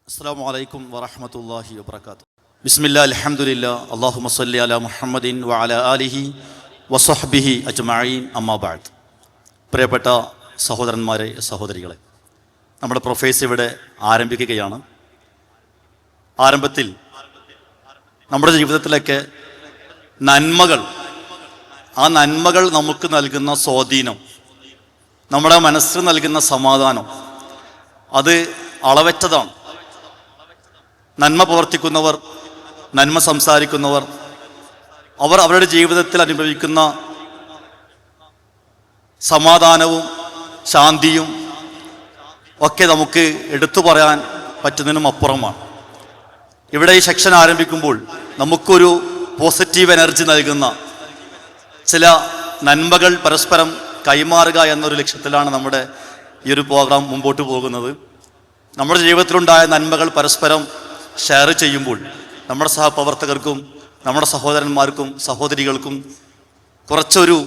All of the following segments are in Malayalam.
അസ്സലാമു അലൈക്കും വറഹ്മത്തുള്ളാഹി വബറകാതുഹു. ബിസ്മില്ലാഹിൽ അൽഹംദുലില്ലാഹ് അല്ലാഹുമ്മ സ്വല്ലി അലാ മുഹമ്മദിൻ വഅലാ ആലിഹി വസഹ്ബിഹി അജ്മഈൻ അമ്മാ ബഅദ്. പ്രിയപ്പെട്ട സഹോദരന്മാരെ, സഹോദരികളെ, നമ്മുടെ പ്രൊഫൈസ് ഇവിടെ ആരംഭിക്കുകയാണ്. ആരംഭത്തിൽ നമ്മുടെ ജീവിതത്തിലൊക്കെ നന്മകൾ നമുക്ക് നൽകുന്ന സ്വാധീനം, നമ്മുടെ മനസ്സിന് നൽകുന്ന സമാധാനം, അത് അളവറ്റതാണ്. നന്മ പ്രവർത്തിക്കുന്നവർ, നന്മ സംസാരിക്കുന്നവർ, അവർ അവരുടെ ജീവിതത്തിൽ അനുഭവിക്കുന്ന സമാധാനവും ശാന്തിയും ഒക്കെ നമുക്ക് എടുത്തു പറയാൻ പറ്റുന്നതിനും അപ്പുറമാണ്. ഇവിടെ ഈ സെക്ഷൻ ആരംഭിക്കുമ്പോൾ നമുക്കൊരു പോസിറ്റീവ് എനർജി നൽകുന്ന ചില നന്മകൾ പരസ്പരം കൈമാറുക എന്നൊരു ലക്ഷ്യത്തിലാണ് നമ്മുടെ ഈ ഒരു പ്രോഗ്രാം മുമ്പോട്ട് പോകുന്നത്. നമ്മുടെ ജീവിതത്തിലുണ്ടായ നന്മകൾ പരസ്പരം ഷെയർ ചെയ്യുമ്പോൾ നമ്മുടെ സഹപ്രവർത്തകർക്കും നമ്മുടെ സഹോദരന്മാർക്കും സഹോദരികൾക്കും കുറച്ചൊരു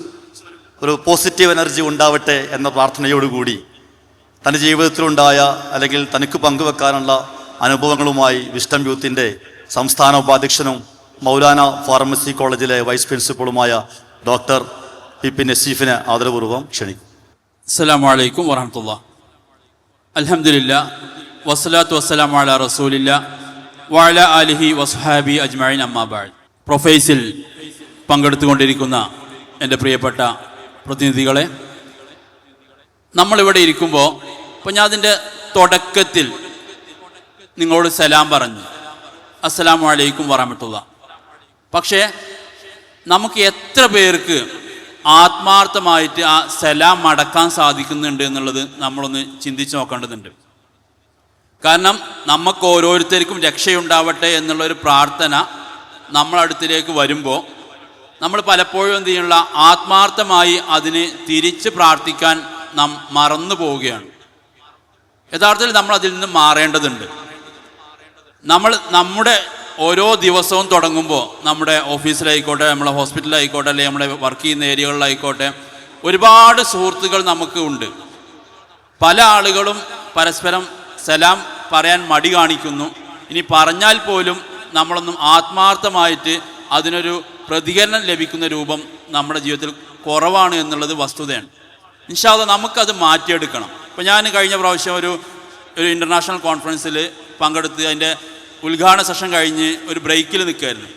പോസിറ്റീവ് എനർജി ഉണ്ടാവട്ടെ എന്ന പ്രാർത്ഥനയോടുകൂടി തൻ്റെ ജീവിതത്തിലുണ്ടായ അല്ലെങ്കിൽ തനിക്ക് പങ്കുവെക്കാനുള്ള അനുഭവങ്ങളുമായി വിസ്ഡം യൂത്തിൻ്റെ സംസ്ഥാന ഉപാധ്യക്ഷനും മൗലാന ഫാർമസി കോളേജിലെ വൈസ് പ്രിൻസിപ്പളുമായ ഡോക്ടർ പി നസീഫിനെ ആദരപൂർവ്വം ക്ഷണിക്കും. അസ്സലാമു അലൈക്കും വറഹ്മത്തുള്ളാഹി. അൽഹംദുലില്ലാഹ് വസ്സലാത്തു വസ്സലാമു അലാ റസൂലില്ലാഹ് വഅലാ ആലിഹി വസ്ഹാബി അജ്മഈൻ അമ്മാ ബഅദ്. പ്രൊഫൈസിൽ പങ്കെടുത്തുകൊണ്ടിരിക്കുന്ന എൻ്റെ പ്രിയപ്പെട്ട പ്രതിനിധികളെ, നമ്മളിവിടെ ഇരിക്കുമ്പോൾ ഇപ്പോൾ ഞാൻ അതിൻ്റെ തുടക്കത്തിൽ നിങ്ങളോട് സലാം പറഞ്ഞു, അസ്സലാമു അലൈക്കും വറഹ്മത്തുള്ളാഹി. പക്ഷേ നമുക്ക് എത്ര പേർക്ക് ആത്മാർത്ഥമായിട്ട് ആ സലാം മടക്കാൻ സാധിക്കുന്നുണ്ട് എന്നുള്ളത് നമ്മളൊന്ന് ചിന്തിച്ച് നോക്കേണ്ടതുണ്ട്. കാരണം നമുക്ക് ഓരോരുത്തർക്കും രക്ഷയുണ്ടാവട്ടെ എന്നുള്ളൊരു പ്രാർത്ഥന നമ്മളടുത്തിലേക്ക് വരുമ്പോൾ നമ്മൾ പലപ്പോഴും എന്ത് ചെയ്യണില്ല, ആത്മാർത്ഥമായി അതിന് തിരിച്ച് പ്രാർത്ഥിക്കാൻ നാം മറന്നു പോവുകയാണ്. യഥാർത്ഥത്തിൽ നമ്മൾ അതിൽ നിന്ന് മാറേണ്ടതുണ്ട്. നമ്മുടെ ഓരോ ദിവസവും തുടങ്ങുമ്പോൾ നമ്മുടെ ഓഫീസിലായിക്കോട്ടെ, നമ്മളെ ഹോസ്പിറ്റലിലായിക്കോട്ടെ, അല്ലെങ്കിൽ നമ്മുടെ വർക്ക് ചെയ്യുന്ന ഏരിയകളിലായിക്കോട്ടെ, ഒരുപാട് സുഹൃത്തുക്കൾ നമുക്ക് ഉണ്ട്. പല ആളുകളും പരസ്പരം സലാം പറയാൻ മടി കാണിക്കുന്നു. ഇനി പറഞ്ഞാൽ പോലും നമ്മളൊന്നും ആത്മാർത്ഥമായിട്ട് അതിനൊരു പ്രതികരണം ലഭിക്കുന്ന രൂപം നമ്മുടെ ജീവിതത്തിൽ കുറവാണ് എന്നുള്ളത് വസ്തുതയാണ്. ഇൻഷാ അല്ലാഹ് നമുക്കത് മാറ്റിയെടുക്കണം. ഇപ്പോൾ ഞാൻ കഴിഞ്ഞ പ്രാവശ്യം ഒരു ഇൻ്റർനാഷണൽ കോൺഫറൻസിൽ പങ്കെടുത്ത് അതിൻ്റെ ഉദ്ഘാടന സെഷൻ കഴിഞ്ഞ് ഒരു ബ്രേക്കിൽ നിൽക്കുമായിരുന്നു.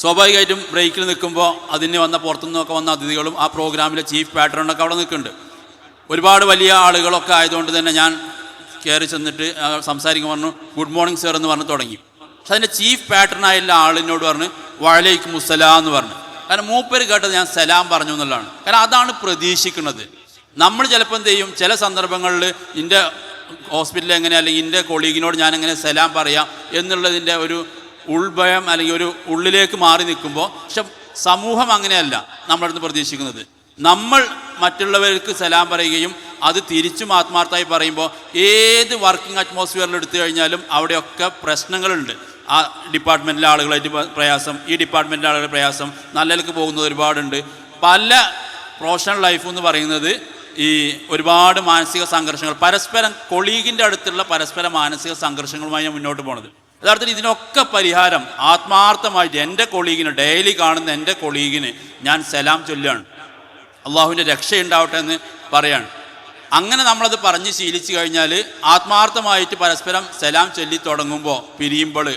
സ്വാഭാവികമായിട്ടും ബ്രേക്കിൽ നിൽക്കുമ്പോൾ അതിന് പുറത്തുനിന്നൊക്കെ വന്ന അതിഥികളും ആ പ്രോഗ്രാമിലെ ചീഫ് പാട്രണൊക്കെ അവിടെ നിൽക്കുന്നുണ്ട്. ഒരുപാട് വലിയ ആളുകളൊക്കെ ആയതുകൊണ്ട് തന്നെ ഞാൻ കയറി ചെന്നിട്ട് സംസാരിക്കുമ്പോൾ പറഞ്ഞു, ഗുഡ് മോർണിംഗ് സർ എന്ന് പറഞ്ഞ് തുടങ്ങി. പക്ഷെ അതിൻ്റെ ചീഫ് പാട്രണായുള്ള ആളിനോട് പറഞ്ഞ് വഅലൈക്കും മുസ്സലാം എന്ന് പറഞ്ഞു. കാരണം മൂപ്പര് കേട്ടത് ഞാൻ സലാം പറഞ്ഞു എന്നുള്ളതാണ്. കാരണം അതാണ് പ്രതീക്ഷിക്കുന്നത്. നമ്മൾ ചിലപ്പോൾ എന്ത് ചെയ്യും, ചില സന്ദർഭങ്ങളിൽ എൻ്റെ ഹോസ്പിറ്റലിൽ എങ്ങനെ, അല്ലെങ്കിൽ എൻ്റെ കൊളീഗിനോട് ഞാൻ എങ്ങനെ സലാം പറയാം എന്നുള്ളതിൻ്റെ ഒരു ഉൾഭയം അല്ലെങ്കിൽ ഒരു ഉള്ളിലേക്ക് മാറി നിൽക്കുമ്പോൾ, പക്ഷെ സമൂഹം അങ്ങനെയല്ല നമ്മളടുത്ത് പ്രതീക്ഷിക്കുന്നത്. നമ്മൾ മറ്റുള്ളവർക്ക് സലാം പറയുകയും അത് തിരിച്ചും ആത്മാർത്ഥമായി പറയുമ്പോൾ ഏത് വർക്കിംഗ് അറ്റ്മോസ്ഫിയറിൽ എടുത്തു കഴിഞ്ഞാലും അവിടെയൊക്കെ പ്രശ്നങ്ങളുണ്ട്. ആ ഡിപ്പാർട്ട്മെൻറ്റിലെ ആളുകളായിട്ട് പ്രയാസം, ഈ ഡിപ്പാർട്ട്മെൻറ്റിലെ ആളുകളുടെ പ്രയാസം, നല്ലതിലേക്ക് പോകുന്നത് ഒരുപാടുണ്ട്. പല പ്രൊഫഷണൽ ലൈഫ് എന്ന് പറയുന്നത് ഈ ഒരുപാട് മാനസിക സംഘർഷങ്ങൾ, പരസ്പരം കൊളീഗിൻ്റെ അടുത്തുള്ള പരസ്പര മാനസിക സംഘർഷങ്ങളുമായി ഞാൻ മുന്നോട്ട് പോണത്. യഥാർത്ഥത്തിൽ ഇതിനൊക്കെ പരിഹാരം ആത്മാർത്ഥമായിട്ട് എൻ്റെ കൊളീഗിന്, ഡെയിലി കാണുന്ന എൻ്റെ കൊളീഗിന് ഞാൻ സലാം ചൊല്ലുകയാണ്, അള്ളാഹുവിൻ്റെ രക്ഷയുണ്ടാവട്ടെ എന്ന് പറയാണ്. അങ്ങനെ നമ്മളത് പറഞ്ഞ് ശീലിച്ചു കഴിഞ്ഞാൽ ആത്മാർത്ഥമായിട്ട് പരസ്പരം സലാം ചൊല്ലി തുടങ്ങുമ്പോൾ, പിരിയുമ്പോൾ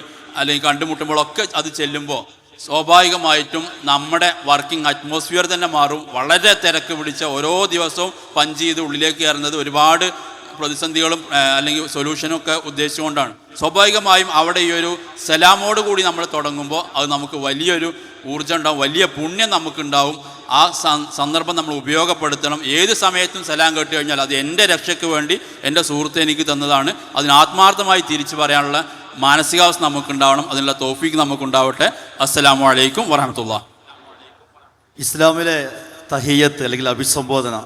അല്ലെങ്കിൽ കണ്ടുമുട്ടുമ്പോഴൊക്കെ അത് ചെല്ലുമ്പോൾ സ്വാഭാവികമായിട്ടും നമ്മുടെ വർക്കിംഗ് അറ്റ്മോസ്ഫിയർ തന്നെ മാറും. വളരെ തിരക്ക് പിടിച്ച ഓരോ ദിവസവും പഞ്ച് ചെയ്ത് ഉള്ളിലേക്ക് കയറുന്നത് ഒരുപാട് പ്രതിസന്ധികളും അല്ലെങ്കിൽ സൊല്യൂഷനും ഒക്കെ ഉദ്ദേശിച്ചുകൊണ്ടാണ്. സ്വാഭാവികമായും അവിടെ ഈ ഒരു സലാമോട് കൂടി നമ്മൾ തുടങ്ങുമ്പോൾ അത് നമുക്ക് വലിയൊരു ഊർജ്ജം ഉണ്ടാവും, വലിയ പുണ്യം നമുക്കുണ്ടാവും. ആ സന്ദർഭം നമ്മൾ ഉപയോഗപ്പെടുത്തണം. ഏത് സമയത്തും സലാം കേട്ട് കഴിഞ്ഞാൽ അത് എൻ്റെ രക്ഷയ്ക്ക് വേണ്ടി എൻ്റെ സുഹൃത്ത് എനിക്ക് തന്നതാണ്, അതിന് ആത്മാർത്ഥമായി തിരിച്ചു പറയാനുള്ള മാനസികാവസ്ഥ നമുക്കുണ്ടാവണം. അതിനുള്ള തൗഫീഖ് നമുക്കുണ്ടാവട്ടെ. അസ്സലാമു അലൈക്കും വറഹ്മത്തുള്ളാഹി. ഇസ്ലാമിലെ തഹിയ്യത്ത് അല്ലെങ്കിൽ അഭിസംബോധന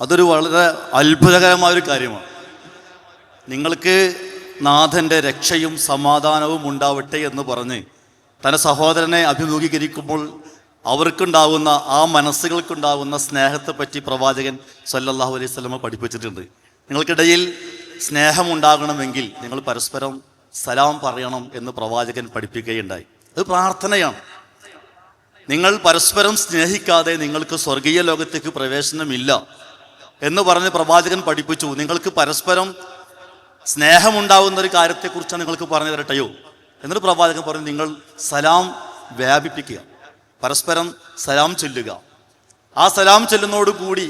അതൊരു വളരെ അത്ഭുതകരമായൊരു കാര്യമാണ്. നിങ്ങൾക്ക് നാഥൻ്റെ രക്ഷയും സമാധാനവും ഉണ്ടാവട്ടെ എന്ന് പറഞ്ഞ് തൻ്റെ സഹോദരനെ അഭിമുഖീകരിക്കുമ്പോൾ അവർക്കുണ്ടാകുന്ന ആ മനസ്സുകൾക്കുണ്ടാകുന്ന സ്നേഹത്തെപ്പറ്റി പ്രവാചകൻ സല്ലല്ലാഹു അലൈഹി വസല്ലം പഠിപ്പിച്ചിട്ടുണ്ട്. നിങ്ങൾക്കിടയിൽ സ്നേഹമുണ്ടാകണമെങ്കിൽ നിങ്ങൾ പരസ്പരം സലാം പറയണം എന്ന് പ്രവാചകൻ പഠിപ്പിക്കുകയുണ്ടായി. അത് പ്രാർത്ഥനയാണ്. നിങ്ങൾ പരസ്പരം സ്നേഹിക്കാതെ നിങ്ങൾക്ക് സ്വർഗീയ ലോകത്തേക്ക് പ്രവേശനമില്ല എന്ന് പറഞ്ഞ് പ്രവാചകൻ പഠിപ്പിച്ചു. നിങ്ങൾക്ക് പരസ്പരം സ്നേഹമുണ്ടാകുന്ന ഒരു കാര്യത്തെക്കുറിച്ചാണ് നിങ്ങൾക്ക് പറഞ്ഞു തരട്ടെയോ എന്നിട്ട് പ്രവാചകൻ പറഞ്ഞു, നിങ്ങൾ സലാം വ്യാപിപ്പിക്കുക, പരസ്പരം സലാം ചൊല്ലുക. ആ സലാം ചൊല്ലുന്നതോടുകൂടി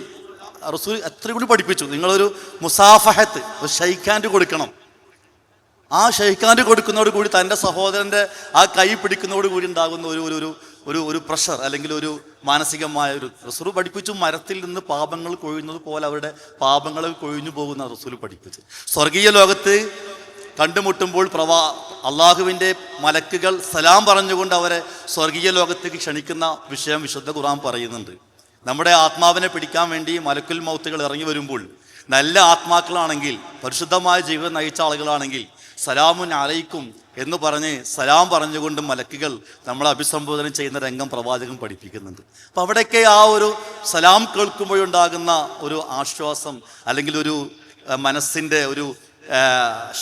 റസൂൽ എത്ര കൂടി പഠിപ്പിച്ചു, നിങ്ങളൊരു മുസാഫഹത്ത്, ഒരു ഷെയ്ഖാൻഡ് കൊടുക്കണം. ആ ഷെയ്ഖാൻഡ് കൊടുക്കുന്നതോട് കൂടി തൻ്റെ സഹോദരൻ്റെ ആ കൈ പിടിക്കുന്നതോട് കൂടി ഉണ്ടാകുന്ന ഒരു പ്രഷർ അല്ലെങ്കിൽ ഒരു മാനസികമായ ഒരു റസൂൽ പഠിപ്പിച്ചു. മരത്തിൽ നിന്ന് പാപങ്ങൾ കൊഴിയുന്നത് പോലെ അവരുടെ പാപങ്ങൾ കൊഴിഞ്ഞു പോകുന്ന റസൂൽ പഠിപ്പിച്ചു. സ്വർഗീയ ലോകത്ത് കണ്ടുമുട്ടുമ്പോൾ അള്ളാഹുവിൻ്റെ മലക്കുകൾ സലാം പറഞ്ഞുകൊണ്ട് അവരെ സ്വർഗീയ ലോകത്തേക്ക് ക്ഷണിക്കുന്ന വിഷയം വിശുദ്ധ ഖുർആൻ പറയുന്നുണ്ട്. നമ്മുടെ ആത്മാവിനെ പിടിക്കാൻ വേണ്ടി മലക്കുൽ മൗത്തുകൾ ഇറങ്ങി വരുമ്പോൾ നല്ല ആത്മാക്കളാണെങ്കിൽ, പരിശുദ്ധമായ ജീവിതം നയിച്ച ആളുകളാണെങ്കിൽ സലാമുൻ അലൈക്കും എന്ന് പറഞ്ഞ് സലാം പറഞ്ഞുകൊണ്ട് മലക്കുകൾ നമ്മളെ അഭിസംബോധന ചെയ്യുന്ന രംഗം പ്രവാചകൻ പഠിപ്പിക്കുന്നുണ്ട്. അപ്പം അവിടെയൊക്കെ ആ ഒരു സലാം കേൾക്കുമ്പോഴുണ്ടാകുന്ന ഒരു ആശ്വാസം അല്ലെങ്കിൽ ഒരു മനസ്സിൻ്റെ ഒരു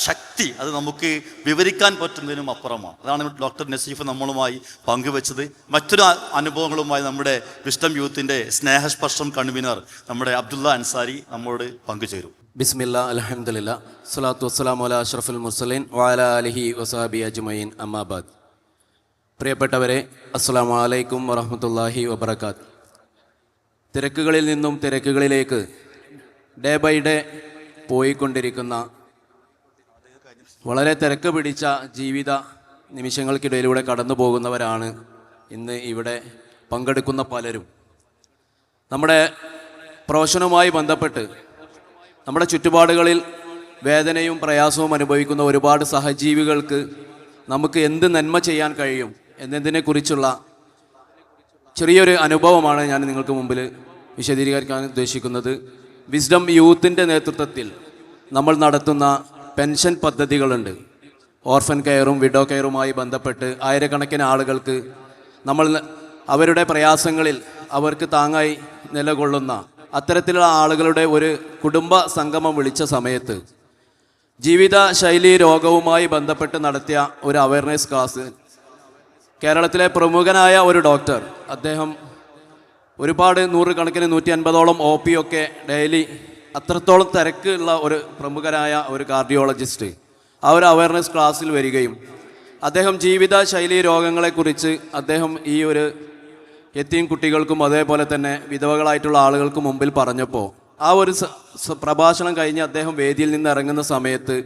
ശക്തി, അത് നമുക്ക് വിവരിക്കാൻ പറ്റുന്നതിനും അപ്പുറമാണ്. അതാണ് ഡോക്ടർ നസീഫ് നമ്മളുമായി പങ്കുവെച്ചത്. മറ്റൊരു അനുഭവങ്ങളുമായി നമ്മുടെ വിസ്ഡം യൂത്തിൻ്റെ സ്നേഹസ്പർശം കൺവീനർ നമ്മുടെ അബ്ദുള്ള അൻസാരി നമ്മോട് പങ്കുചേരും. ബിസ്മില്ലാ അൽഹംദുലില്ലാ സ്വലാത്തു വസ്സലാമു അലാ അഷ്റഫുൽ മുർസലീൻ വഅലാ ആലിഹി വസഹബി അജ്മഈൻ അമ്മാബാദ്. പ്രിയപ്പെട്ടവരെ, അസ്സലാമു അലൈക്കും വറഹ്മത്തുള്ളാഹി വബറകാത്ത്. തിരക്കുകളിൽ നിന്നും തിരക്കുകളിലേക്ക് ഡേ ബൈ ഡേ പോയിക്കൊണ്ടിരിക്കുന്ന വളരെ തിരക്ക് പിടിച്ച ജീവിത നിമിഷങ്ങൾക്കിടയിലൂടെ കടന്നു പോകുന്നവരാണ് ഇന്ന് ഇവിടെ പങ്കെടുക്കുന്ന പലരും. നമ്മുടെ പ്രൊഫഷനുമായി ബന്ധപ്പെട്ട് നമ്മുടെ ചുറ്റുപാടുകളിൽ വേദനയും പ്രയാസവും അനുഭവിക്കുന്ന ഒരുപാട് സഹജീവികൾക്ക് നമുക്ക് എന്ത് നന്മ ചെയ്യാൻ കഴിയും എന്നതിനെക്കുറിച്ചുള്ള ചെറിയൊരു അനുഭവമാണ് ഞാൻ നിങ്ങൾക്ക് മുമ്പിൽ വിശദീകരിക്കാൻ ഉദ്ദേശിക്കുന്നത്. വിസ്ഡം യൂത്തിൻ്റെ നേതൃത്വത്തിൽ നമ്മൾ നടത്തുന്ന പെൻഷൻ പദ്ധതികളുണ്ട്. ഓർഫൻ കെയറും വിഡോ കെയറുമായി ബന്ധപ്പെട്ട് ആയിരക്കണക്കിന് ആളുകൾക്ക് നമ്മൾ അവരുടെ പ്രയാസങ്ങളിൽ അവർക്ക് താങ്ങായി നിലകൊള്ളുന്ന അത്തരത്തിലുള്ള ആളുകളുടെ ഒരു കുടുംബ സംഗമം വിളിച്ച സമയത്ത് ജീവിത ശൈലി രോഗവുമായി ബന്ധപ്പെട്ട് നടത്തിയ ഒരു അവയർനെസ് ക്ലാസ് കേരളത്തിലെ പ്രമുഖനായ ഒരു ഡോക്ടർ, അദ്ദേഹം ഒരുപാട് നൂറുകണക്കിന് 150ഓളം OP ഒക്കെ ഡെയിലി, അത്രത്തോളം തിരക്കുള്ള ഒരു പ്രമുഖനായ ഒരു കാർഡിയോളജിസ്റ്റ് ആ ഒരു അവയർനെസ് ക്ലാസ്സിൽ വരികയും അദ്ദേഹം ജീവിത ശൈലി രോഗങ്ങളെക്കുറിച്ച് അദ്ദേഹം ഈ ഒരു യതീം കുട്ടികൾക്കും അതേപോലെ തന്നെ വിധവകളായിട്ടുള്ള ആളുകൾക്ക് മുമ്പിൽ പറഞ്ഞപ്പോൾ ആ ഒരു പ്രഭാഷണം കഴിഞ്ഞ് അദ്ദേഹം വേദിയിൽ നിന്ന് ഇറങ്ങുന്ന സമയത്ത്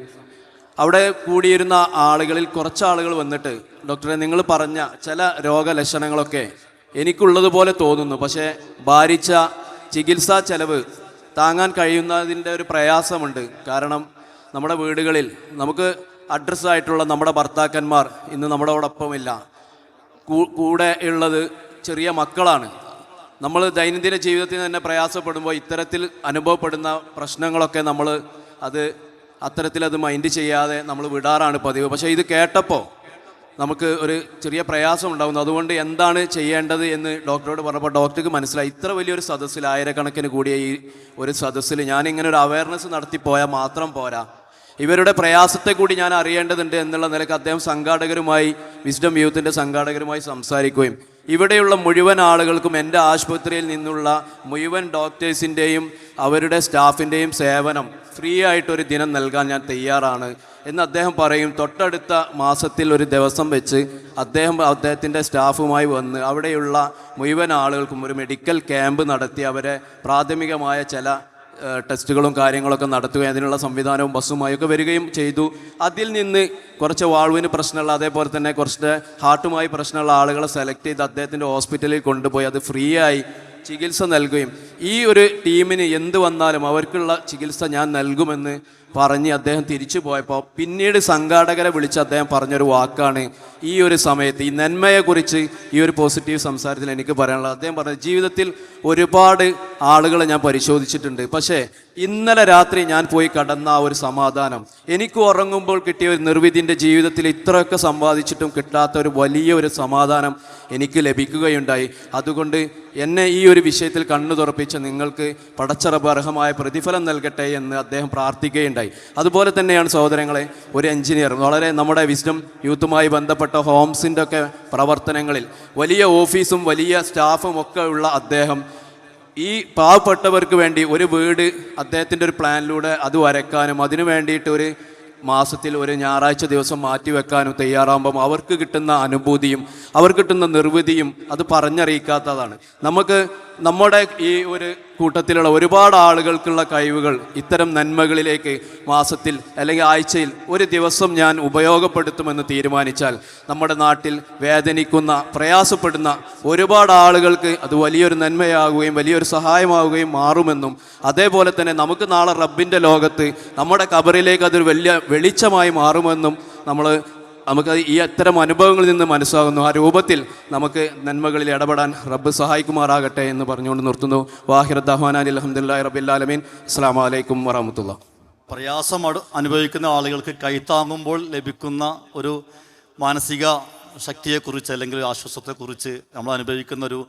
അവിടെ കൂടിയിരുന്ന ആളുകളിൽ കുറച്ച് ആളുകൾ വന്നിട്ട്, ഡോക്ടറെ, നിങ്ങൾ പറഞ്ഞ ചില രോഗലക്ഷണങ്ങളൊക്കെ എനിക്കുള്ളതുപോലെ തോന്നുന്നു, പക്ഷേ ഭാരിച്ച ചികിത്സാ ചെലവ് താങ്ങാൻ കഴിയുന്നതിൻ്റെ ഒരു പ്രയാസമുണ്ട്. കാരണം നമ്മുടെ വീടുകളിൽ നമുക്ക് അഡ്രസ്സായിട്ടുള്ള നമ്മുടെ ഭർത്താക്കന്മാർ ഇന്ന് നമ്മളോടൊപ്പമില്ല, കൂടെ ഉള്ളത് ചെറിയ മക്കളാണ്. നമ്മൾ ദൈനംദിന ജീവിതത്തിൽ തന്നെ പ്രയാസപ്പെടുമ്പോൾ ഇത്തരത്തിൽ അനുഭവപ്പെടുന്ന പ്രശ്നങ്ങളൊക്കെ നമ്മൾ അത്തരത്തിലത് മൈൻഡ് ചെയ്യാതെ നമ്മൾ വിടാറാണ് പതിവ്. പക്ഷേ ഇത് കേട്ടപ്പോൾ നമുക്ക് ഒരു ചെറിയ പ്രയാസം ഉണ്ടാകുന്നു. അതുകൊണ്ട് എന്താണ് ചെയ്യേണ്ടത് എന്ന് ഡോക്ടറോട് പറഞ്ഞപ്പോൾ ഡോക്ടർക്ക് മനസ്സിലായി, ഇത്ര വലിയൊരു സദസ്സിൽ, ആയിരക്കണക്കിന് കൂടിയ ഈ ഒരു സദസ്സിൽ ഞാനിങ്ങനെ ഒരു അവയർനെസ് നടത്തിപ്പോയാൽ മാത്രം പോരാ, ഇവരുടെ പ്രയാസത്തെ കൂടി ഞാൻ അറിയേണ്ടതുണ്ട് എന്നുള്ള നിലയ്ക്ക് അദ്ദേഹം സംഘാടകരുമായി, വിസ്ഡം യൂത്തിൻ്റെ സംഘാടകരുമായി സംസാരിക്കുകയും ഇവിടെയുള്ള മുഴുവൻ ആളുകൾക്കും എൻ്റെ ആശുപത്രിയിൽ നിന്നുള്ള മുഴുവൻ ഡോക്ടേഴ്സിൻ്റെയും അവരുടെ സ്റ്റാഫിൻ്റെയും സേവനം ഫ്രീ ആയിട്ടൊരു ദിനം നൽകാൻ ഞാൻ തയ്യാറാണ് എന്ന് അദ്ദേഹം പറയും. തൊട്ടടുത്ത മാസത്തിൽ ഒരു ദിവസം വെച്ച് അദ്ദേഹത്തിൻ്റെ സ്റ്റാഫുമായി വന്ന് അവിടെയുള്ള മുഴുവൻ ആളുകൾക്കും ഒരു മെഡിക്കൽ ക്യാമ്പ് നടത്തി അവരെ പ്രാഥമികമായ ചില ടെസ്റ്റുകളും കാര്യങ്ങളൊക്കെ നടത്തുകയും അതിനുള്ള സംവിധാനവും ബസ്സുമായൊക്കെ വരികയും ചെയ്തു. അതിൽ നിന്ന് കുറച്ച് വാൾവിന് പ്രശ്നമുള്ള, അതേപോലെ തന്നെ കുറച്ച് ഹാർട്ടുമായി പ്രശ്നമുള്ള ആളുകളെ സെലക്ട് ചെയ്ത് അദ്ദേഹത്തിൻ്റെ ഹോസ്പിറ്റലിൽ കൊണ്ടുപോയി അത് ഫ്രീ ആയി ചികിത്സ നൽകുകയും ഈ ഒരു ടീമിന് എന്ത് വന്നാലും അവർക്കുള്ള ചികിത്സ ഞാൻ നൽകുമെന്ന് പറഞ്ഞ് അദ്ദേഹം തിരിച്ചു പോയപ്പോൾ പിന്നീട് സംഘാടകരെ വിളിച്ച് അദ്ദേഹം പറഞ്ഞൊരു വാക്കാണ് ഈ ഒരു സമയത്ത് ഈ നന്മയെക്കുറിച്ച് ഈ ഒരു പോസിറ്റീവ് സംസാരത്തിൽ എനിക്ക് പറയാനുള്ളത്. അദ്ദേഹം പറഞ്ഞത്, ജീവിതത്തിൽ ഒരുപാട് ആളുകളെ ഞാൻ പരിശോധിച്ചിട്ടുണ്ട്, പക്ഷേ ഇന്നലെ രാത്രി ഞാൻ പോയി കടന്ന ആ ഒരു സമാധാനം, എനിക്ക് ഉറങ്ങുമ്പോൾ കിട്ടിയ ഒരു നിർവിധിൻ്റെ ജീവിതത്തിൽ ഇത്രയൊക്കെ സമ്പാദിച്ചിട്ടും കിട്ടാത്ത ഒരു വലിയ ഒരു സമാധാനം എനിക്ക് ലഭിക്കുകയുണ്ടായി. അതുകൊണ്ട് എന്നെ ഈ ഒരു വിഷയത്തിൽ കണ്ണു തുറപ്പിച്ച നിങ്ങൾക്ക് പടച്ചറബ് അർഹമായ പ്രതിഫലം നൽകട്ടെ എന്ന് അദ്ദേഹം പ്രാർത്ഥിക്കുകയുണ്ടായി. ഇടയായി. അതുപോലെ തന്നെയാണ് സഹോദരങ്ങളെ ഒരു എഞ്ചിനീയർ, വളരെ നമ്മുടെ വിസ്ഡം യൂത്തുമായി ബന്ധപ്പെട്ട ഹോംസിൻ്റെ ഒക്കെ പ്രവർത്തനങ്ങളിൽ വലിയ ഓഫീസും വലിയ സ്റ്റാഫും ഒക്കെ ഉള്ള അദ്ദേഹം ഈ പാവപ്പെട്ടവർക്ക് വേണ്ടി ഒരു വീട് അദ്ദേഹത്തിൻ്റെ ഒരു പ്ലാനിലൂടെ അത് വരയ്ക്കാനും അതിനു വേണ്ടിയിട്ട് ഒരു മാസത്തിൽ ഒരു ഞായറാഴ്ച ദിവസം മാറ്റിവെക്കാനും തയ്യാറാകുമ്പം അവർക്ക് കിട്ടുന്ന അനുഭൂതിയും അവർക്ക് കിട്ടുന്ന നിർവൃതിയും അത് പറഞ്ഞറിയിക്കാത്തതാണ്. നമുക്ക് നമ്മുടെ ഈ ഒരു കൂട്ടത്തിലുള്ള ഒരുപാട് ആളുകൾക്കുള്ള കഴിവുകൾ ഇത്തരം നന്മകളിലേക്ക് മാസത്തിൽ അല്ലെങ്കിൽ ആഴ്ചയിൽ ഒരു ദിവസം ഞാൻ ഉപയോഗപ്പെടുത്തുമെന്ന് തീരുമാനിച്ചാൽ നമ്മുടെ നാട്ടിൽ വേദനിക്കുന്ന പ്രയാസപ്പെടുന്ന ഒരുപാട് ആളുകൾക്ക് അത് വലിയൊരു നന്മയാകുകയും വലിയൊരു സഹായമാവുകയും മാറുമെന്നും അതേപോലെ തന്നെ നമുക്ക് നാളെ റബ്ബിൻ്റെ ലോകത്ത് നമ്മുടെ ഖബറിലേക്ക് അതൊരു വലിയ വെളിച്ചമായി മാറുമെന്നും നമുക്ക് ഈ അത്തരം അനുഭവങ്ങളിൽ നിന്ന് മനസ്സാകുന്നു. ആ രൂപത്തിൽ നമുക്ക് നന്മകളിൽ ഇടപെടാൻ റബ്ബ് സഹായിക്കുമാറാകട്ടെ എന്ന് പറഞ്ഞുകൊണ്ട് നിർത്തുന്നു. വാഹിർ ദഹ്വാനാൻ അൽഹംദുലില്ലാഹി റബ്ബിൽ ആലമീൻ. അസ്സലാമു അലൈക്കും വറഹ്മത്തുള്ളാഹി. പ്രയാസം അനുഭവിക്കുന്ന ആളുകൾക്ക് കൈത്താങ്ങുമ്പോൾ ലഭിക്കുന്ന ഒരു മാനസിക ശക്തിയെക്കുറിച്ച് അല്ലെങ്കിൽ ആശ്വാസത്തെക്കുറിച്ച് നമ്മൾ അനുഭവിക്കുന്ന ഒരു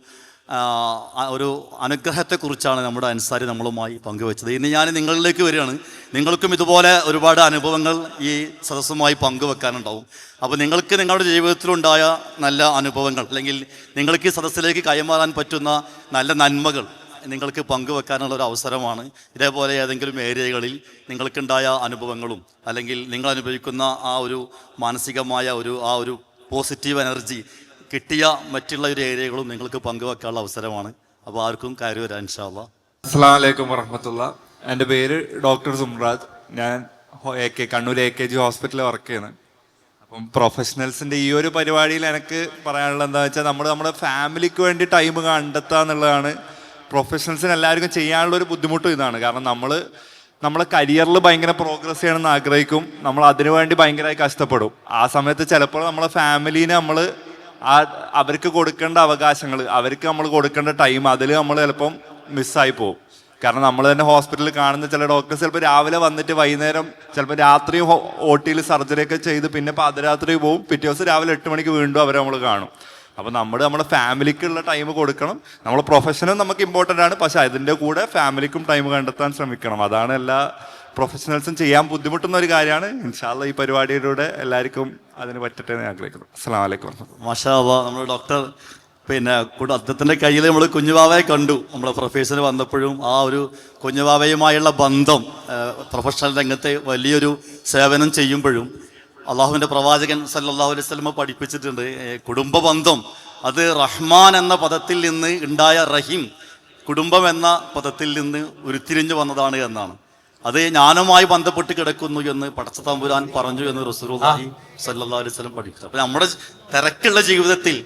അനുഗ്രഹത്തെക്കുറിച്ചാണ് നമ്മുടെ അൻസാരി നമ്മളുമായി പങ്കുവച്ചത്. ഇനി ഞാൻ നിങ്ങളിലേക്ക് വരികയാണ്. നിങ്ങൾക്കും ഇതുപോലെ ഒരുപാട് അനുഭവങ്ങൾ ഈ സദസ്സുമായി പങ്കുവെക്കാനുണ്ടാവും. അപ്പോൾ നിങ്ങൾക്ക് നിങ്ങളുടെ ജീവിതത്തിലുണ്ടായ നല്ല അനുഭവങ്ങൾ അല്ലെങ്കിൽ നിങ്ങൾക്ക് ഈ സദസ്സിലേക്ക് കൈമാറാൻ പറ്റുന്ന നല്ല നന്മകൾ നിങ്ങൾക്ക് പങ്കുവെക്കാനുള്ള ഒരു അവസരമാണ്. ഇതേപോലെ ഏതെങ്കിലും ഏരിയകളിൽ നിങ്ങൾക്കുണ്ടായ അനുഭവങ്ങളും അല്ലെങ്കിൽ നിങ്ങൾ അനുഭവിക്കുന്ന ആ ഒരു മാനസികമായ ആ ഒരു പോസിറ്റീവ് എനർജി കിട്ടിയ മറ്റുള്ള ഒരു ഏരിയകളും നിങ്ങൾക്ക് പങ്കുവെക്കാനുള്ള അവസരമാണ്. അപ്പോൾ ആർക്കും കാര്യം വരാം ഇൻഷാ അല്ലാഹ്. അസ്സലാമു അലൈക്കും വറഹ്മത്തുള്ളാഹി. എൻ്റെ പേര് ഡോക്ടർ സുംറാജ്. ഞാൻ കണ്ണൂർ AKG ഹോസ്പിറ്റലിൽ വർക്ക് ചെയ്യുന്നത്. അപ്പം പ്രൊഫഷണൽസിൻ്റെ ഈ ഒരു പരിപാടിയിൽ എനിക്ക് പറയാനുള്ളത് എന്താണെന്ന് വെച്ചാൽ നമ്മുടെ ഫാമിലിക്ക് വേണ്ടി ടൈം കണ്ടെത്തുക എന്നുള്ളതാണ് പ്രൊഫഷണൽസിന് എല്ലാവർക്കും ചെയ്യാനുള്ള ഒരു ബുദ്ധിമുട്ടും ഇതാണ്. കാരണം നമ്മളെ കരിയറിൽ ഭയങ്കര പ്രോഗ്രസ് ചെയ്യണമെന്ന് ആഗ്രഹിക്കും, നമ്മൾ അതിനുവേണ്ടി ഭയങ്കരമായി കഷ്ടപ്പെടും. ആ സമയത്ത് ചിലപ്പോൾ നമ്മളെ ഫാമിലീനെ അവർക്ക് കൊടുക്കേണ്ട അവകാശങ്ങൾ, അവർക്ക് നമ്മൾ കൊടുക്കേണ്ട ടൈം അതിൽ നമ്മൾ ചിലപ്പം മിസ്സായി പോകും. കാരണം നമ്മൾ തന്നെ ഹോസ്പിറ്റലിൽ കാണുന്ന ചില ഡോക്ടേഴ്സ് ചിലപ്പോൾ രാവിലെ വന്നിട്ട് വൈകുന്നേരം ചിലപ്പോൾ രാത്രിയും OT സർജറിയൊക്കെ ചെയ്ത് പിന്നെ പാതിരാത്രി പോവും, പിറ്റേ ദിവസം രാവിലെ 8 മണിക്ക് വീണ്ടും അവരെ നമ്മൾ കാണും. അപ്പോൾ നമ്മുടെ ഫാമിലിക്കുള്ള ടൈം കൊടുക്കണം. നമ്മളെ പ്രൊഫഷനും നമുക്ക് ഇമ്പോർട്ടൻ്റ് ആണ്, പക്ഷെ അതിൻ്റെ കൂടെ ഫാമിലിക്കും ടൈം കണ്ടെത്താൻ ശ്രമിക്കണം. അതാണ് എല്ലാ പ്രൊഫഷണൽസും ചെയ്യാൻ ബുദ്ധിമുട്ടുന്ന ഒരു കാര്യമാണ്. ഇൻഷാ അല്ലാഹ് ഈ പരിപാടിയിലൂടെ എല്ലാവർക്കും അതിന് പറ്റട്ടെ എന്ന് ആഗ്രഹിക്കുന്നു. അസ്സലാമു അലൈക്കും. മാഷാ അല്ലാഹ്. നമ്മൾ ഡോക്ടർ അദ്ദേഹത്തിൻ്റെ കയ്യിൽ നമ്മൾ കുഞ്ഞുവാവയെ കണ്ടു. നമ്മളെ പ്രൊഫസർ വന്നപ്പോഴും ആ ഒരു കുഞ്ഞുവാവയുമായുള്ള ബന്ധം പ്രൊഫഷണൽ രംഗത്തെ വലിയൊരു സേവനം ചെയ്യുമ്പോഴും അള്ളാഹുവിൻ്റെ പ്രവാചകൻ സല്ലല്ലാഹു അലൈഹി വസല്ലം പഠിപ്പിച്ചിട്ടുണ്ട്, കുടുംബ ബന്ധം അത് റഹ്മാൻ എന്ന പദത്തിൽ നിന്ന് ഉണ്ടായ റഹീം, കുടുംബം എന്ന പദത്തിൽ നിന്ന് ഉരുത്തിരിഞ്ഞു വന്നതാണ് എന്നാണ്. അത് ജ്ഞാനവുമായി ബന്ധപ്പെട്ട് കിടക്കുന്നു എന്ന് പടച്ച തമ്പുരാൻ പറഞ്ഞു എന്ന് റസൂലുള്ളാഹി സ്വല്ലല്ലാഹു അലൈഹി വസല്ലം പഠിപ്പിച്ചു. അപ്പോൾ നമ്മുടെ തിരക്കുള്ള ജീവിതത്തിൽ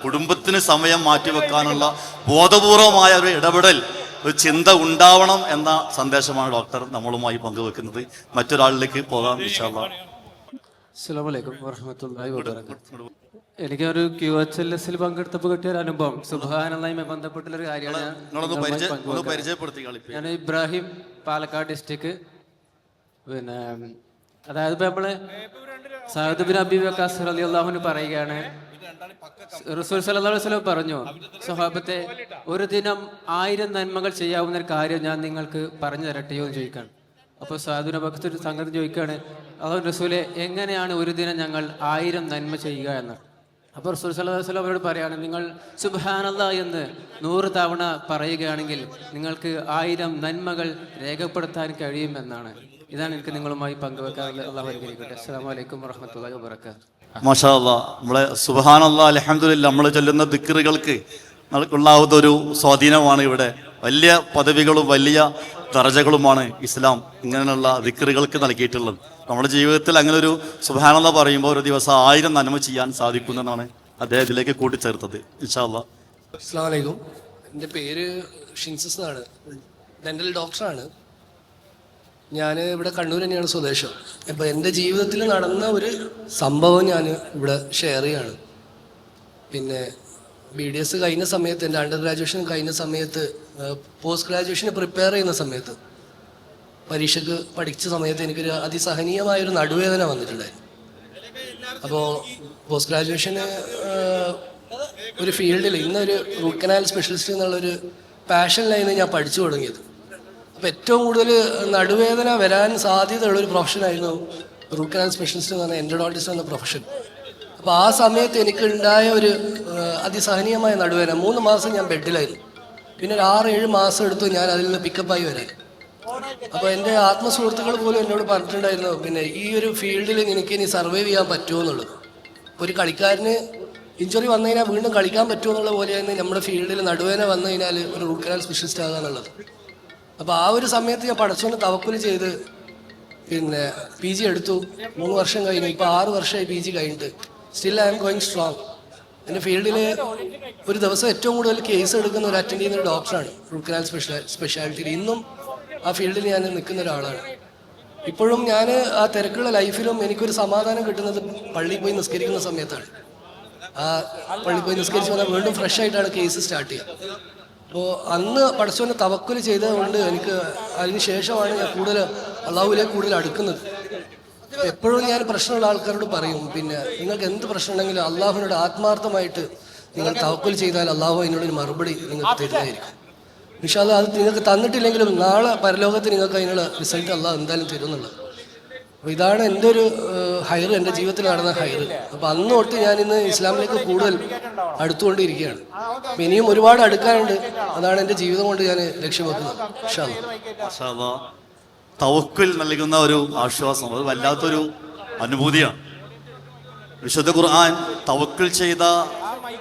കുടുംബത്തിന് സമയം മാറ്റിവെക്കാനുള്ള ബോധപൂർവമായ ഒരു ഇടപെടൽ, ഒരു ചിന്ത ഉണ്ടാവണം എന്ന സന്ദേശമാണ് ഡോക്ടർ നമ്മളുമായി പങ്കുവെക്കുന്നത്. മറ്റൊരാളിലേക്ക് പോകാം ഇൻഷാ അല്ലാഹ്. അസ്സലാമു അലൈക്കും വറഹ്മത്തുള്ളാഹി വബറകാതുഹു. എനിക്കൊരു QHLS പങ്കെടുത്തപ്പോൾ കിട്ടിയ ഒരു അനുഭവം സുബ്ഹാനല്ലാഹുമായി ബന്ധപ്പെട്ടുള്ളൊരു കാര്യമാണ്. പരിചയപ്പെടുത്തി. ഞാൻ ഇബ്രാഹിം, പാലക്കാട് ഡിസ്ട്രിക്ട്. അതായത് ഇപ്പം നമ്മള് സഅദ് ബിൻ അബീ വഖാസ് റളിയല്ലാഹു അൻഹു പറയുകയാണ്, റസൂൽ സല്ലല്ലാഹു അലൈഹി വസല്ലം പറഞ്ഞു, സ്വഹാബത്തെ ഒരു ദിനം 1000 നന്മകൾ ചെയ്യാവുന്ന ഒരു കാര്യം ഞാൻ നിങ്ങൾക്ക് പറഞ്ഞു തരട്ടെയോ എന്ന് ചോദിക്കാണ്. അപ്പോൾ സഅദ് ബിൻ അബീ വഖാസ് ഒരു സംഗതി ചോദിക്കുകയാണ്, അല്ലാഹു റസൂലെ എങ്ങനെയാണ് ഒരു ദിനം ഞങ്ങൾ 1000 നന്മ ചെയ്യുക എന്ന്. അപ്പോൾ റസൂൽ സല്ലല്ലാഹു അലൈഹി വസല്ലം അവരോട് പറയാണ്, നിങ്ങൾ സുബ്ഹാനല്ലാഹ് എന്ന് 100 തവണ പറയുകയാണെങ്കിൽ നിങ്ങൾക്ക് 1000 നന്മകൾ രേഖപ്പെടുത്താൻ കഴിയുമെന്നാണ്. ഇതാണ് എനിക്ക് നിങ്ങളുമായി പങ്കുവെക്കാറുള്ളത്. അല്ലാഹു അനുഗ്രഹിക്കട്ടെ. അസ്സലാമു അലൈക്കും വറഹ്മത്തുള്ളാഹി വബറകാതുഹു. മാഷാ അല്ലാഹ്. നമ്മളെ സുബ്ഹാനല്ലാഹ് അൽഹംദുലില്ലാഹ് നമ്മൾ ചൊല്ലുന്ന ദിക്റുകൾക്ക് നമുക്കുണ്ടാവുന്ന ഒരു സ്വാധീനമാണ് ഇവിടെ. വലിയ പദവികളും വലിയ ദർജകളുമാണ് ഇസ്ലാം ഇങ്ങനെയുള്ള ദിക്റുകൾക്ക് നൽകിയിട്ടുള്ളത്. നമ്മുടെ ജീവിതത്തിൽ അങ്ങനെ ഒരു സുബ്ഹാനല്ലാഹ് പറയുമ്പോൾ ഒരു ദിവസം 1000 നന്മ ചെയ്യാൻ സാധിക്കുന്നതാണ് അദ്ദേഹം ഇതിലേക്ക് കൂട്ടിച്ചേർത്തത്. ഇൻഷാ അല്ലാഹ്. അസ്സലാമു അലൈക്കും. എൻ്റെ പേര് ഷിൻസസ് എന്നാണ്, ഡെൻ്റൽ ഡോക്ടറാണ്. ഞാൻ ഇവിടെ കണ്ണൂർ തന്നെയാണ് സ്വദേശം. അപ്പോൾ എൻ്റെ ജീവിതത്തിൽ നടന്ന ഒരു സംഭവം ഞാൻ ഇവിടെ ഷെയർ ചെയ്യാണ്. പിന്നെ BDS കഴിഞ്ഞ സമയത്ത്, എൻ്റെ അണ്ടർ ഗ്രാജുവേഷൻ കഴിഞ്ഞ സമയത്ത്, പോസ്റ്റ് ഗ്രാജുവേഷന് പ്രിപ്പയർ ചെയ്യുന്ന സമയത്ത്, പരീക്ഷയ്ക്ക് പഠിച്ച സമയത്ത് എനിക്കൊരു അതിസഹനീയമായൊരു നടുവേദന വന്നിട്ടുണ്ടായിരുന്നു. അപ്പോൾ പോസ്റ്റ് ഗ്രാജുവേഷന് ഒരു ഫീൽഡിൽ ഇന്നൊരു റൂട്ട് കനാൽ സ്പെഷ്യലിസ്റ്റ് എന്നുള്ളൊരു പാഷൻ ലൈന് ഞാൻ പഠിച്ചു തുടങ്ങിയത്. അപ്പോൾ ഏറ്റവും കൂടുതൽ നടുവേദന വരാൻ സാധ്യതയുള്ളൊരു പ്രൊഫഷനായിരുന്നു റൂട്ട് കനാൽ സ്പെഷ്യലിസ്റ്റ് എന്ന് പറഞ്ഞാൽ എൻഡോഡോണ്ടിസ്റ്റ് എന്ന പ്രൊഫഷൻ. അപ്പോൾ ആ സമയത്ത് എനിക്ക് ഉണ്ടായ ഒരു അതിസഹനീയമായ നടുവേദന, 3 മാസം ഞാൻ ബെഡിലായിരുന്നു. പിന്നെ ഒരു 6-7 മാസം എടുത്തു ഞാൻ അതിൽ നിന്ന് പിക്കപ്പായി വരാൻ. അപ്പോൾ എൻ്റെ ആത്മസുഹൃത്തുക്കൾ പോലും എന്നോട് പറഞ്ഞിട്ടുണ്ടായിരുന്നു, പിന്നെ ഈ ഒരു ഫീൽഡിൽ എനിക്ക് ഇനി സർവൈവ് ചെയ്യാൻ പറ്റുമോ എന്നുള്ളത്. ഒരു കളിക്കാരന് ഇഞ്ചുറി വന്നു കഴിഞ്ഞാൽ വീണ്ടും കളിക്കാൻ പറ്റുമോ എന്നുള്ള പോലെയാണ് നമ്മുടെ ഫീൽഡിൽ നടുവേദന വന്നു കഴിഞ്ഞാൽ ഒരു റൂട്ട് കനാൽ സ്പെഷ്യലിസ്റ്റ് ആകുക എന്നുള്ളത്. അപ്പോൾ ആ ഒരു സമയത്ത് ഞാൻ പടച്ചോനെ തവക്കുൽ ചെയ്ത് പിന്നെ PG എടുത്തു. 3 വർഷം കഴിഞ്ഞു. ഇപ്പോൾ 6 വർഷമായി PG കഴിഞ്ഞിട്ട്. Still I am going strong. എൻ്റെ ഫീൽഡിൽ ഒരു ദിവസം ഏറ്റവും കൂടുതൽ കേസ് എടുക്കുന്ന ഒരു അറ്റൻഡ് ചെയ്യുന്ന ഒരു ഡോക്ടറാണ് റൂട്ട് കനാൽ സ്പെഷ്യാലിറ്റിയിൽ. ഇന്നും ആ ഫീൽഡിൽ ഞാൻ നിൽക്കുന്ന ഒരാളാണ്. ഇപ്പോഴും ഞാൻ ആ തിരക്കുള്ള ലൈഫിലും എനിക്കൊരു സമാധാനം കിട്ടുന്നത് പള്ളിയിൽ പോയി നിസ്കരിക്കുന്ന സമയത്താണ്. ആ പള്ളിയിൽ പോയി നിസ്കരിച്ച് വന്നാൽ വീണ്ടും ഫ്രഷ് ആയിട്ടാണ് കേസ് സ്റ്റാർട്ട് ചെയ്യുക. അപ്പോൾ അന്ന് പടച്ചോനെ തവക്കുൽ ചെയ്തതുകൊണ്ട് എനിക്ക് അതിന് ശേഷമാണ് ഞാൻ കൂടുതൽ അള്ളാഹുവിലേക്ക് കൂടുതൽ അടുക്കുന്നത്. എപ്പോഴും ഞാൻ പ്രശ്നമുള്ള ആൾക്കാരോട് പറയും, പിന്നെ നിങ്ങൾക്ക് എന്ത് പ്രശ്നം ഉണ്ടെങ്കിലും അള്ളാഹുവിനോട് ആത്മാർത്ഥമായിട്ട് നിങ്ങൾ തവക്കുൽ ചെയ്താൽ അള്ളാഹു അതിനോടൊരു മറുപടി നിങ്ങൾക്ക് തരുന്നതായിരിക്കും. ഇൻഷാ അല്ലാഹ് അത് നിങ്ങൾക്ക് തന്നിട്ടില്ലെങ്കിലും നാളെ പരലോകത്ത് നിങ്ങൾക്ക് അതിനുള്ള റിസൾട്ട് അള്ളാഹ് എന്തായാലും തരുന്നുള്ളത്. അപ്പോൾ ഇതാണ് എൻ്റെ ഒരു ഹൈർ, എൻ്റെ ജീവിതത്തിൽ നടന്ന ഹൈർ. അപ്പോൾ അന്ന് തൊട്ട് ഞാനിന്ന് ഇസ്ലാമിലേക്ക് കൂടുതൽ അടുത്തുകൊണ്ടിരിക്കുകയാണ്. അപ്പോൾ ഇനിയും ഒരുപാട് അടുക്കാനുണ്ട്. അതാണ് എൻ്റെ ജീവിതം കൊണ്ട് ഞാൻ ലക്ഷ്യം വെക്കുന്നത്. ഇൻഷാ അല്ലാഹ്. തവക്കുൽ നൽകുന്ന ഒരു ആശ്വാസം, അത് വല്ലാത്തൊരു അനുഭൂതിയാണ്. വിശുദ്ധ ഖുർആൻ തവക്കുൽ ചെയ്ത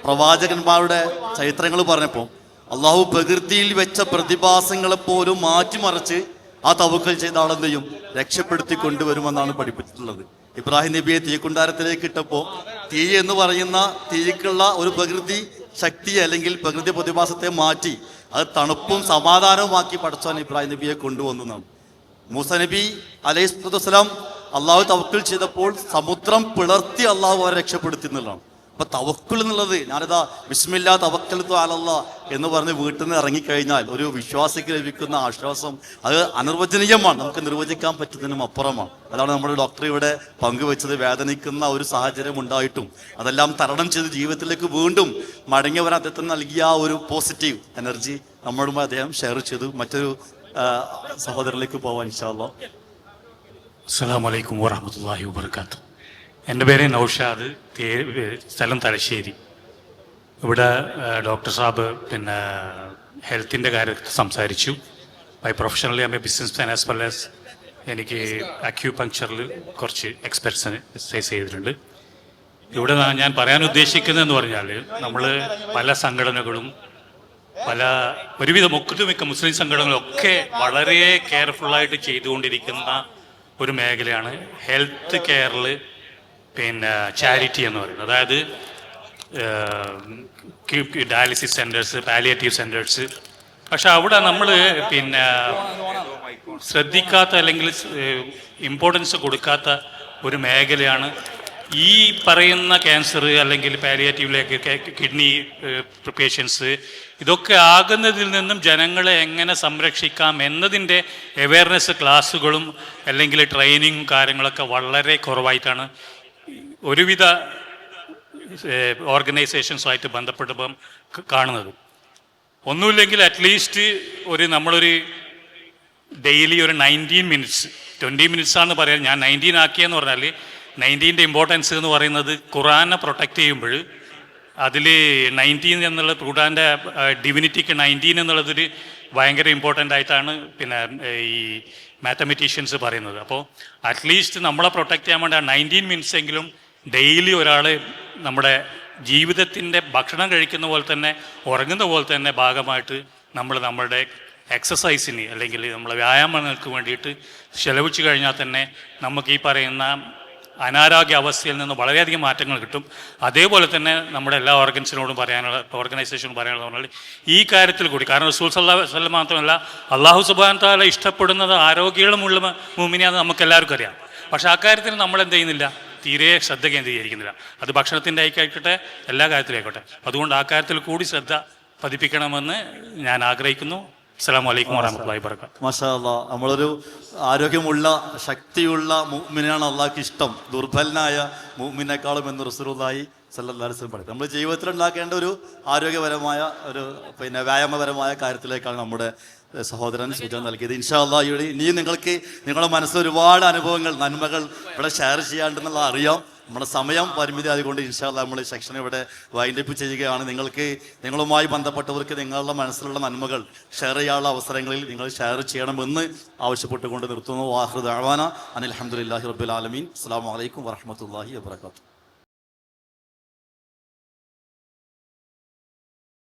പ്രവാചകന്മാരുടെ ചരിത്രങ്ങൾ പറഞ്ഞപ്പോൾ അള്ളാഹു പ്രകൃതിയിൽ വെച്ച പ്രതിഭാസങ്ങളെപ്പോലും മാറ്റിമറിച്ച് ആ തവക്കുൽ ചെയ്ത ആളെന്ത് ചെയ്യും? രക്ഷപ്പെടുത്തി കൊണ്ടുവരുമെന്നാണ് പഠിപ്പിച്ചിട്ടുള്ളത്. ഇബ്രാഹിം നബിയെ തീക്കുണ്ടാരത്തിലേക്ക് ഇട്ടപ്പോൾ തീ എന്ന് പറയുന്ന തീക്കുള്ള ഒരു പ്രകൃതി ശക്തിയെ അല്ലെങ്കിൽ പ്രകൃതി പ്രതിഭാസത്തെ മാറ്റി അത് തണുപ്പും സമാധാനവുമാക്കി പടച്ചോൻ ഇബ്രാഹിം നബിയെ കൊണ്ടുവന്നതാണ്. മൂസ നബി അലൈഹി വസല്ലം അള്ളാഹു തവക്കുൽ ചെയ്തപ്പോൾ സമുദ്രം പിളർത്തി അള്ളാഹു അവരെ രക്ഷപ്പെടുത്തി എന്നുള്ളതാണ്. അപ്പൊ തവക്കുൽ എന്നുള്ളത്, ഞാനിതാ ബിസ്മില്ലാ തവക്കൽതു അലല്ലാഹ് എന്ന് പറഞ്ഞ് വീട്ടിൽ നിന്ന് ഇറങ്ങിക്കഴിഞ്ഞാൽ ഒരു വിശ്വാസിക്ക് ലഭിക്കുന്ന ആശ്വാസം അത് അനിർവചനീയമാണ്, നമുക്ക് നിർവചിക്കാൻ പറ്റുന്നതിനും അപ്പുറമാണ്. അതാണ് നമ്മുടെ ഡോക്ടർ ഇവിടെ പങ്കുവെച്ചത്. വേദനിക്കുന്ന ഒരു സാഹചര്യം ഉണ്ടായിട്ടും അതെല്ലാം തരണം ചെയ്ത് ജീവിതത്തിലേക്ക് വീണ്ടും മടങ്ങി വരാൻ അദ്ദേഹത്തിന് നൽകിയ ആ ഒരു പോസിറ്റീവ് എനർജി നമ്മളുമായി അദ്ദേഹം ഷെയർ ചെയ്തു. മറ്റൊരു സഹോദരനിലേക്ക് പോവാൻ ഇൻഷാ അല്ലാഹ്. അസ്സലാമു അലൈക്കും വറഹ്മത്തുള്ളാഹി വബറകാതുഹു. എൻ്റെ പേര് നൗഷാദ്, സ്ഥലം തലശ്ശേരി. ഇവിടെ ഡോക്ടർ സാബ് പിന്നെ ഹെൽത്തിൻ്റെ കാര്യത്തിൽ സംസാരിച്ചു. By professionally am a business man as well as എനിക്ക് അക്യൂപങ്ക്ചറിൽ കുറച്ച് എക്സ്പെർട്ടൈസ് ചെയ്തിട്ടുണ്ട്. ഇവിടെ ഞാൻ പറയാൻ ഉദ്ദേശിക്കുന്നതെന്ന് പറഞ്ഞാൽ നമ്മൾ പല സംഘടനകളും ഒരുവിധം ഒട്ടുമിക്ക മുസ്ലിം സംഘടനകളൊക്കെ വളരെ കെയർഫുള്ളായിട്ട് ചെയ്തുകൊണ്ടിരിക്കുന്ന ഒരു മേഖലയാണ് ഹെൽത്ത് കെയറിൽ പിന്നെ ചാരിറ്റി എന്ന് പറയുന്നത്. അതായത് ഡയാലിസിസ് സെൻറ്റേഴ്സ്, പാലിയേറ്റീവ് സെൻറ്റേഴ്സ്. പക്ഷെ അവിടെ നമ്മൾ പിന്നെ ശ്രദ്ധിക്കാത്ത അല്ലെങ്കിൽ ഇമ്പോർട്ടൻസ് കൊടുക്കാത്ത ഒരു മേഖലയാണ് ഈ പറയുന്ന ക്യാൻസർ അല്ലെങ്കിൽ പാലിയേറ്റീവിലേക്ക് കിഡ്നി പേഷ്യൻസ്. ഇതൊക്കെ ആകുന്നതിൽ നിന്നും ജനങ്ങളെ എങ്ങനെ സംരക്ഷിക്കാം എന്നതിൻ്റെ അവയർനെസ് ക്ലാസ്സുകളും അല്ലെങ്കിൽ ട്രെയിനിങ്ങും കാര്യങ്ങളൊക്കെ വളരെ കുറവായിട്ടാണ് ഒരുവിധ ഓർഗനൈസേഷൻസുമായിട്ട് ബന്ധപ്പെട്ടപ്പം കാണുന്നത്. ഒന്നുമില്ലെങ്കിൽ അറ്റ്ലീസ്റ്റ് നമ്മളൊരു ഡെയിലി ഒരു 19 മിനിറ്റ്സ് 20 മിനിറ്റ്സാണെന്ന് പറയാം. ഞാൻ 19 ആക്കിയെന്ന് പറഞ്ഞാൽ 19ൻ്റെ ഇമ്പോർട്ടൻസ് എന്ന് പറയുന്നത് ഖുർആനെ പ്രൊട്ടക്റ്റ് ചെയ്യുമ്പോൾ അതിൽ 19 എന്നുള്ള ഖുർആൻ്റെ ഡിവിനിറ്റിക്ക് 19 എന്നുള്ളതൊരു ഭയങ്കര ഇമ്പോർട്ടൻ്റ് ആയിട്ടാണ് പിന്നെ ഈ മാത്തമെറ്റീഷ്യൻസ് പറയുന്നത്. അപ്പോൾ അറ്റ്ലീസ്റ്റ് നമ്മളെ പ്രൊട്ടക്റ്റ് ചെയ്യാൻ വേണ്ടി ആ 19 മിനിറ്റ്സ് എങ്കിലും ഡെയിലി ഒരാൾ നമ്മുടെ ജീവിതത്തിൻ്റെ ഭക്ഷണം കഴിക്കുന്ന പോലെ തന്നെ ഉറങ്ങുന്ന പോലെ തന്നെ ഭാഗമായിട്ട് നമ്മളുടെ എക്സസൈസിന് അല്ലെങ്കിൽ നമ്മളെ വ്യായാമങ്ങൾക്ക് വേണ്ടിയിട്ട് ചെലവിച്ച് കഴിഞ്ഞാൽ തന്നെ നമുക്ക് ഈ പറയുന്ന അനാരോഗ്യ അവസ്ഥയിൽ നിന്ന് വളരെയധികം മാറ്റങ്ങൾ കിട്ടും. അതേപോലെ തന്നെ നമ്മുടെ എല്ലാ ഓർഗനൈസേഷനോടും പറയാനുള്ള പറഞ്ഞാൽ ഈ കാര്യത്തിൽ കൂടി, കാരണം റസൂൽ സല്ലല്ലാഹു അലൈഹി വസല്ലം മാത്രമല്ല അല്ലാഹു സുബ്ഹാനഹു തആല ഇഷ്ടപ്പെടുന്നത് ആരോഗ്യമുള്ള മുഅ്മിനാണെന്ന് നമുക്ക് എല്ലാവർക്കും അറിയാം. പക്ഷേ ആ കാര്യത്തിൽ നമ്മൾ എന്ത് ചെയ്യുന്നില്ല, തീരെ ശ്രദ്ധ കേന്ദ്രീകരിക്കുന്നില്ല. അത് ഭക്ഷണത്തിൻ്റെ ആയിക്കോട്ടെ എല്ലാ കാര്യത്തിലായിക്കോട്ടെ. അതുകൊണ്ട് ആ കാര്യത്തിൽ കൂടി ശ്രദ്ധ പതിപ്പിക്കണമെന്ന് ഞാൻ ആഗ്രഹിക്കുന്നു. അസ്സലാമു അലൈക്കും വറഹ്മത്തുള്ളാഹി വബറകാതുഹു. മാഷാ അല്ലാഹ്. നമ്മളൊരു ആരോഗ്യമുള്ള ശക്തിയുള്ള മുഅ്മിനാണ് അള്ളാഹ്ക്ക് ഇഷ്ടം, ദുർബലനായ മുഅ്മിനേക്കാളും എന്ന് റസൂലുള്ളാഹി സ്വല്ലല്ലാഹു അലൈഹി വസല്ലം പറയും. നമ്മൾ ജീവിതത്തിൽ ഉണ്ടാക്കേണ്ട ഒരു ആരോഗ്യപരമായ ഒരു വ്യായാമപരമായ കാര്യത്തിലേക്കാണ് നമ്മുടെ സഹോദരൻ സൂചന നൽകിയത്. ഇൻഷാ അല്ലാഹ് ഇവിടെ ഇനിയും നിങ്ങൾക്ക് നിങ്ങളുടെ മനസ്സിൽ ഒരുപാട് അനുഭവങ്ങൾ, നന്മകൾ ഇവിടെ ഷെയർ ചെയ്യാണ്ടെന്നുള്ള അറിയാം. നമ്മുടെ സമയം പരിമിതി ആയതുകൊണ്ട് ഇൻഷാ അല്ലാഹ് നമ്മൾ ഈ സെക്ഷൻ ഇവിടെ വൈൻഡപ്പ് ചെയ്യുകയാണ്. നിങ്ങളുമായി ബന്ധപ്പെട്ടവർക്ക് നിങ്ങളുടെ മനസ്സിലുള്ള നന്മകൾ ഷെയർ ചെയ്യാനുള്ള അവസരങ്ങളിൽ നിങ്ങൾ ഷെയർ ചെയ്യണമെന്ന് ആവശ്യപ്പെട്ടുകൊണ്ട് നിർത്തുന്നു. വാഹിറു ദഅ്വാന അനിൽ ഹംദുലില്ലാഹി റബ്ബിൽ ആലമീൻ. അസ്സലാമു അലൈക്കും വറഹ്മത്തുള്ളാഹി വബറകാതുഹു.